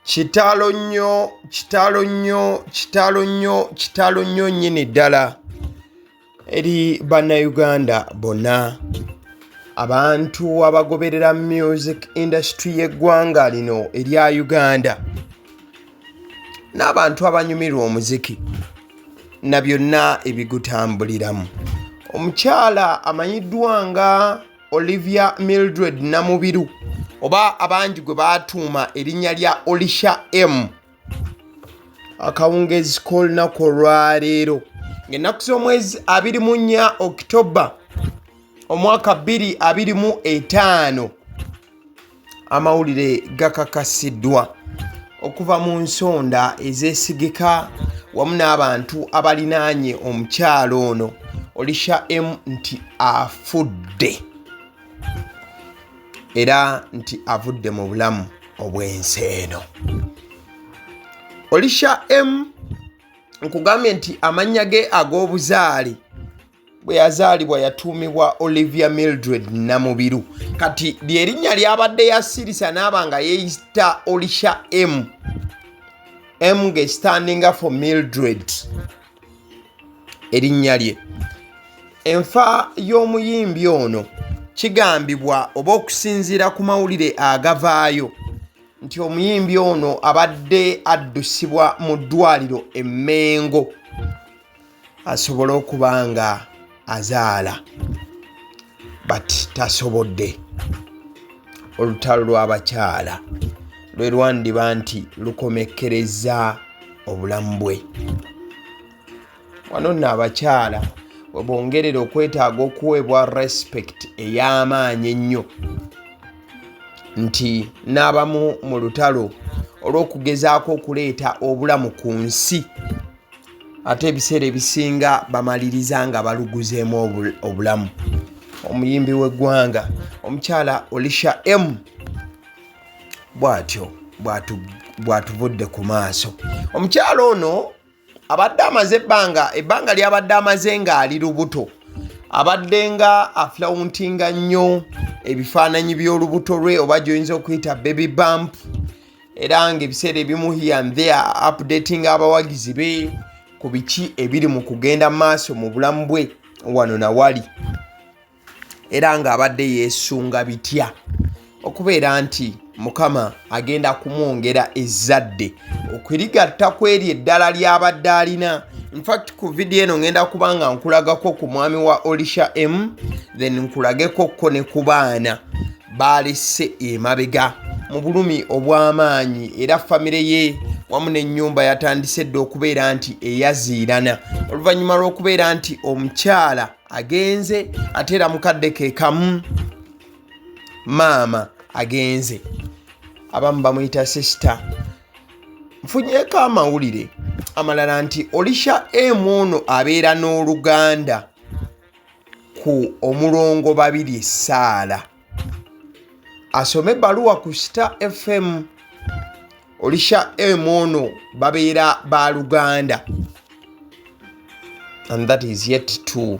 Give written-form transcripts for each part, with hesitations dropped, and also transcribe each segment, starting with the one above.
kitalo nnyo nnyini ddala eri bannayuganda bonna, abantu abagoberera music industry y'eggwanga lino erya Uganda n'abantu abanyumirwa omuziki na byonna ebigutambuliramu. Omukyala amanyiddwa nga Olivia Mildred Namubiru oba abangi gwe baatuuma erinnya lya Olisha M, akawungeezi k'olunaku olwaleero ng'ennaku z'omwezi 24 Oktoba omwaka 2025, amawulire gakakasiddwa okuva mu nsonda ezeesigika wamu n'abantu abalinaanye omukyalo ono Olisha M nti afudde, era nti avudde mu bulamu obw'ensi eno. Olisha M nkugambye nti amannya ge ag'obuzaale bwe yazaalibwa yatuumibwa Olivia Mildred Namubiru, kati lyerinnya lyabadde yasirisa n'aba nga yeeyita Olisha M, M nge standing for Mildred erinnya lye. Enfa y'omuyimbi ono kigambibwa oba okusinziira ku mawulire agavaayo nti omuyimbi ono abadde addusibwa mu ddwaliro e Mengo asobole okuba nga azaala, but tasobodde. Olutalo lw'abakyala lwe lwandiba nti lukomekkereza obulamu bwe. Wano nno abakyala bwe bongerera okwetaaga okuweebwa respect ey'amaanyi ennyo, nti n'abamu mu lutalo olw'okugezaako okuleeta obulamu ku nsi, ate ebiseera ebisinga bamaliriza nga baluguzeemu obulamu. Omuyimbi w'eggwanga omukyala Olisha M bw'atyo bw'atuvudde ku maaso. Omukyala ono abadde amaze ebbanga lyabadde amaze ng'ali lubuto, abadde nga aflawuntinga nnyo ebifaananyi by'olubuto lwe oba gyoyinza okuyita baby bump, era ng'ebiseera ebimu here and there updating abawagizi be ku biki ebiri mu kugenda maaso mu bulamu bwe wano na wali, era ng'abadde yeesunga bitya okubeera nti Mukama agenda kumwongera ezzadde okwerigatta kweri eddala ly'abadde alina. In fact ku video eno ngenda kubanga nkulagako ku mwami wa Olisha M, then nkulageko ne ku baana balese emabega mu bulumi obw'amaanyi, era famire ye wamu n'ennyumba yatandise dde okubeera nti eyaziirana oluvannyuma lw'okubeera nti omukyala agenze ate era mukadde ke kamu maama agenze, abamu bamuyita sister. Nfunyeeko amawulire amalala nti Olisha M ono abeera n'oluganda ku omulongo 2 Saala, asome ebbaluwa ku Star FM. Olisha M ono babeera baluganda, and that is yet to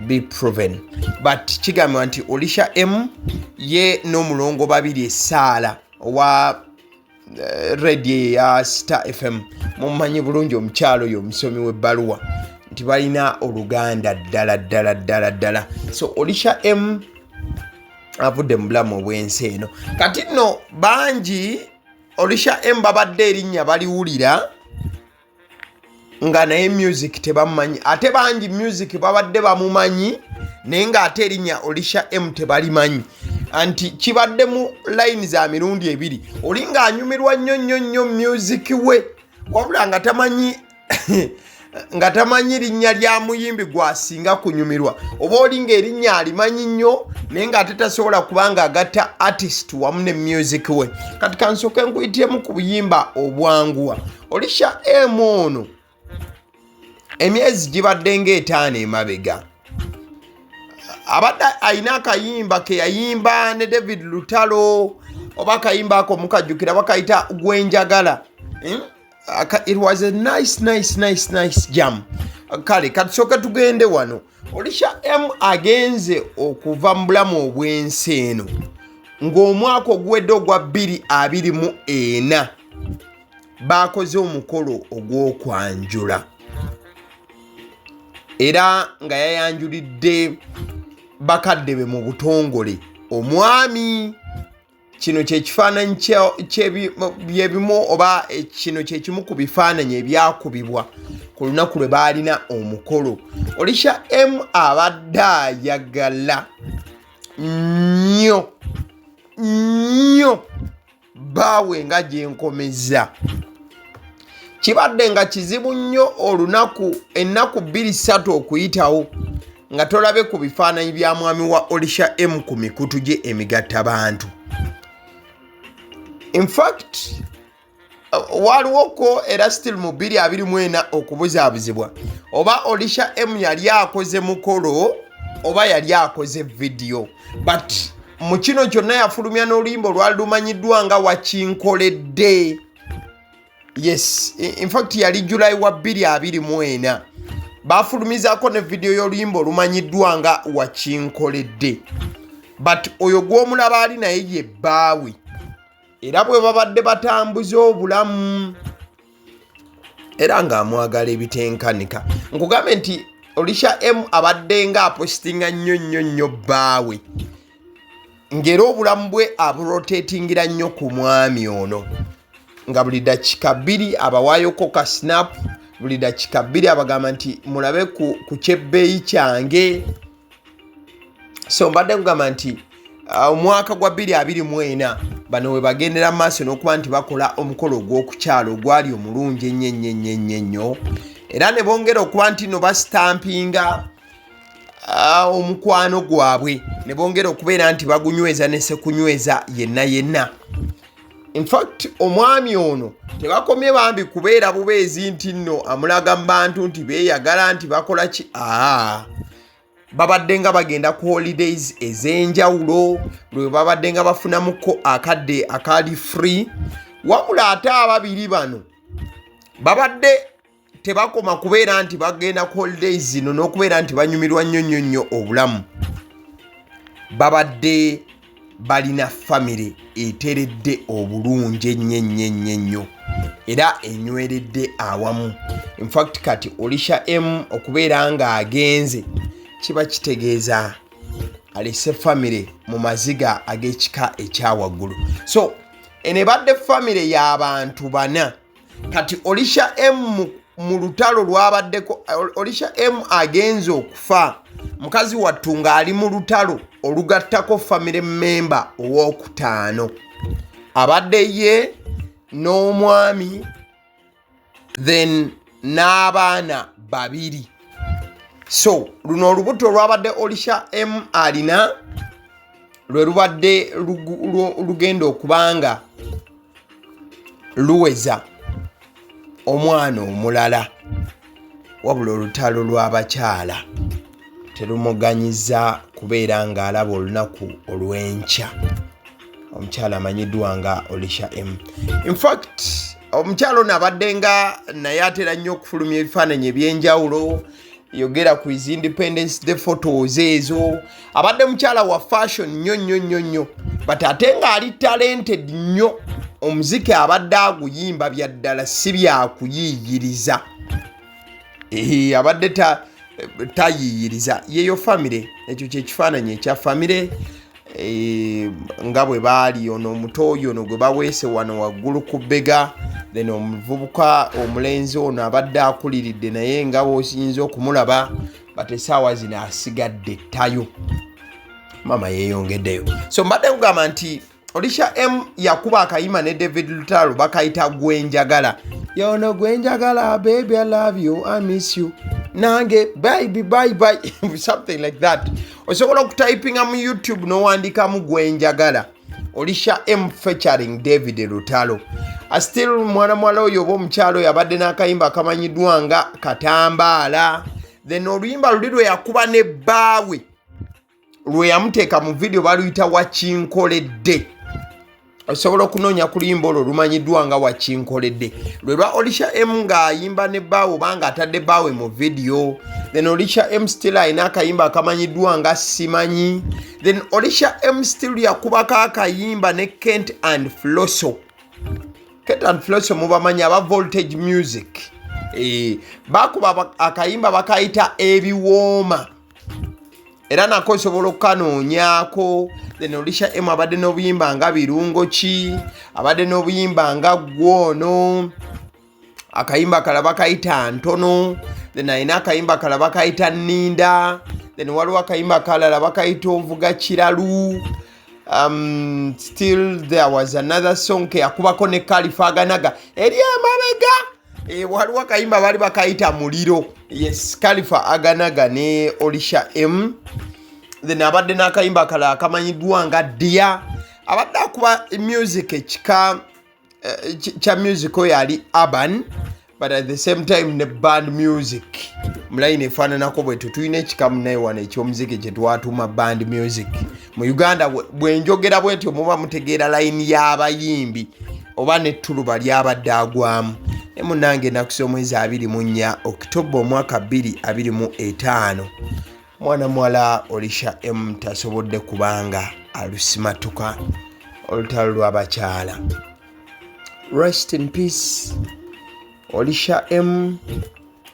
be proven, but kigambibwa nti Olisha M ye n'omulongo 2 Saala owa radio ya Star FM mumanyi bulungi omukyalo oyo omusomi w'ebbaluwa nti balina oluganda ddala. So Olisha M avudde mu bulamu obw'ensi eno. Kati nno bangi Olisha M babadde erinnya baliwulira nga naye music tebamumanyi, ate bangi music babadde bamumanyi naye ng'ate erinnya Olisha M tebalimanyi, anti kibadde mu line za mirundi ebiri. Oli ng'anyumirwa nnyo music we wabula nga tamanyi linnya lya muyimbi gwasinga kunyumirwa, oba oli ng'erinnya alimanyi nnyo naye ng'ate tasobola kubanga agatta artist wamu ne music we. Kati kansooke nkuyityemu ku buyimba obwanguwa. Olisha M ono emyezi gibadde ng'etaano emabega abadde alina akayimba ke yayimba ne David Lutalo, oba akayimba ako mukajjukira bakayita Gwenjagala. It was a nice jam. Kale katusooke tugende wano. Olisha M agenze okuva mu bulamu obw'ensi eno ng'omwaka oguwedde ogwa 2024 bakoze omukolo ogw'okwanjula era nga yayanjulidde bakadde be mu butongole omwami. Kino kyekifaananyi byebimu oba kino kyekimu ku bifaananyi ebyakubibwa ku lunaku lwe baalina omukolo. Olisha M abadde ayagala nnyo baawe nga gyenkomeza. Kibadde nga kizibu nnyo ennaku 2-3 okuyitawo nga tolabe ku bifaananyi bya mwami wa Olisha M ku mikutu gye emigattabantu. In fact, waliwoko era still mu 2024 okubuzaabuzibwa oba Olisha M yali akoze mukolo oba yali akoze video. But mu kino kyonna yafulumya n'oluyimba olwali lumanyiddwa nga wakinkoledde. Yes, in fact yali July wa 2024 bafulumizaako ne video y'oluyimba olumanyiddwa nga wakinkoledde. But oyo gw'omulaba ali naye ye bbaawe era bwe babadde batambuza obulamu era ng'amwagala ebitenkanika. Nkugambe nti Olisha M abadde nga apostinga nnyo bbaawe ng'era obulamu bwe aburotatingira nnyo ku mwami ono nga buli dakika 2 abawaayoko ka snap, buli dakika 2 abagamba nti mulabe ku kyebbeeyi kyange. So mbadde kugamba nti omwaka gwa 2024 bano we bagendera mu maaso n'okuba nti bakola omukolo ogw'okukyalo ogwali omulungi ennyo era ne bongera okuba nti no basitampinga omukwano gwabwe, ne bongera okubeera nti bagunyweza ne sekunyweza yenna. In fact omwami ono tebakomye bambi kubeera bubeezi nti nno amulaga mu bantu nti beeyagala nti bakola ki. Babadde nga bagenda ku holidays ez'enjawulo lwe babadde nga bafunamuko akadde akali free. Wabula ate ababiri bano babadde tebakoma kubeera nti bagenda ku holidays zino n'okubeera nti banyumirwa nnyo obulamu. Babadde balina famire eteredde obulungi ennyo era enyweredde awamu. In fact kati Olisha M okubeera nga agenze kiba kitegeeza alese famire mu maziga ag'ekika ekyawaggulu. So ene badde famire y'abantu 4. Kati Olisha M mu lutalo lwabaddeko Olisha M agenze okufa, mukazi wattu ng'ali mu lutalo olugattako famire member ow'okutaano abadde ye n'omwami then n'abaana 2. So luno olubuto lwabadde Olisha M alina lwe lubadde lugenda okubanga luweza omwana omulala, wabula olutalo lw'abakyala terumuganyiza kubeera ng'alaba olunaku olw'enkya. Omukyala amanyiddwa nga Olisha M. In fact omukyala ono abadde nga naye atera nnyo okufulumya ebifaananyi eby'enjawulo, yogera ku his Independence Day photos ezo. Abadde mukyala wa fashion nnyo but ate ng'ali talented nnyo. Omuziki abadde aguyimba bya ddala si byakuyiyiriza. Abadde tayiyiriza yeyo famire. Ekyo kyekifaananyi ekya famire nga bwe baali ono omuto oyo ono gwe baweese wano waggulu ku bbega, then omuvubuka omulenzi ono abadde akuliridde naye nga bw'osinza okumulaba bate essaawa zino asigadde ttayo, mama yeeyongeddeyo. So mbadde kugamba nti Olisha M yakuba akayima ne David Lutalo bakayita gwenjagala. Yono gwenjagala, baby I love you, I miss you. Nange baby bye something like that. Osobola okutypinga mu YouTube n'owandikamu gwenjagala Olisha M featuring David Lutalo. Still mwana mwala oyo oba omukyalo yabadde n'akayimba akamanyiddwa nga Katambaala. Then oluyimba luli lwe yakuba ne bbaawe lwe yamuteeka mu video baluyita wakinkoledde. osobola okunoonya ku luyimba olwo lumanyiddwa nga wakinkoledde lwe lwa Olisha M ng'ayimba ne bbaawe oba ng'atadde bbaawe mu vidiyo. Then Olisha M still ayina akayimba akamanyiddwa nga simanyi. Then Olisha M still yakubako akayimba ne Kent and Flosso. Kent and Flosso mubamanyi aba Voltage Music. Bakuba akayimba bakayita ebiwooma. Era nako osobola okukanoonyako. Then Olisha M abadde n'obuyimba nga birungo ki, abadde n'obuyimba nga gwono, akayimba kala bakayita ntono. Then ayina akayimba kala bakayita nninda. Then waliwo akayimba kalala bakayita ovuga kiralu. Still there was another song ke yakubako ne Khalifa aganaga eri emabega. Waliwo akayimba bali bakayita muliro. Yes, Khalifa aganaga ne Olisha M. Then abadde n'akayimba kala akamanyiddwa nga dia. Abadde akuba music ekika kya music oyo yali urban but at the same time ne band music. Mulayini efaananako bwetu tulina ekikamu naye wano ekyomuziki kye twatuuma band music. Mu Uganda bwenjogera bwetyo muba mutegeera layini y'abayimbi oba n'ettuluba lyabadde agwamu. Ne munnange nakusa omwezi 24 Oktoba omwaka 2025 mwana muwala Olisha M tasobodde kubanga alusimatuka olutalo lw'abakyala. Rest in peace Olisha M.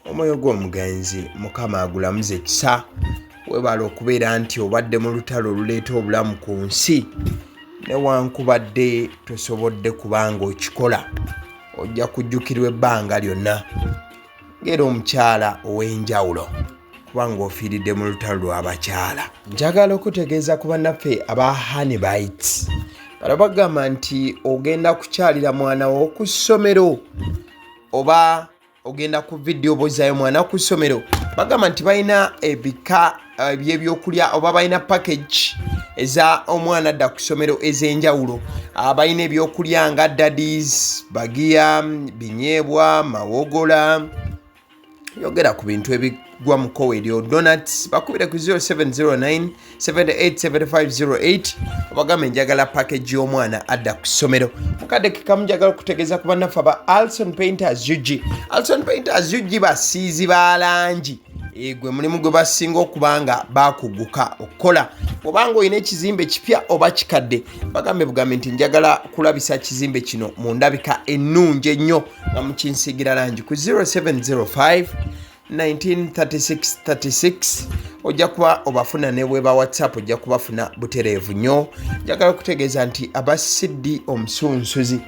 Omwoyo gw'omugenzi Mukama agulamuze ekisa. Weebala okubeera nti obadde mu lutalo oluleeta obulamu ku nsi newankubadde tosobodde kubanga okikola ojja kujjukirwa ebbanga lyonna ng'era omukyala ow'enjawulo kubanga ofiiridde mu lutalo lw'abakyala. Njagala okutegeeza ku bannaffe aba Honey Bites bagamba nti ogenda kukyalira mwana wo ku ssomero oba ogenda ku vidiyo bozaayo mwana ku ssomero. Bagamba nti balina ebika by'ebyokulya oba balina package eza omwana adda ku ssomero ez'enjawulo. Balina ebyokulya nga daddies, bagiya, binyeebwa, mawogola. Yogera ku bintu ebigwa mu kkowe eryo donuts. Bakubire ku 0709 787508 obagambe njagala package y'omwana adda ku ssomero. Mukadde kikamu njagala okutegeeza ku bannaffe aba Alson Painters UG. Alson Painters UG basiizi ba langi. Gwe mulimu gwe basinga okubanga bakuguka okukola. Obanga olina ekizimbe kipya oba kikadde bugambe nti njagala kulabisa kizimbe kino mu ndabika ennungi ennyo nga mukinsiigira langi ku 0705 193636 ojja kuba obafuna ne bweba WhatsApp ojja kubafuna butereevu nnyo. Njagala okutegeeza nti abasiddi omusunsuzi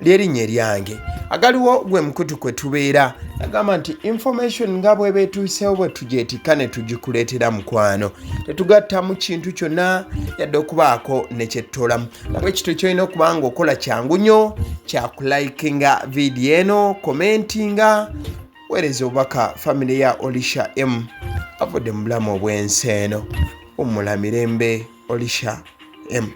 lyerinnya eryange. Agaliwo gwe mukutu kwe tubeera. Nagamba nti information nga bweba etuuseewo bwe tugyetikka ne tugikuleetera mukwano. Tetugattamu kintu kyonna yadde okubaako ne kyettolamu. Nabwe ekito kyolina okuba nga okola kyangu nnyo kya kulikinga vidiyo eno, commentinga, weereza obubaka family ya Olisha M avudde mu bulamu obw'ensi eno. Ommula mirembe Olisha M.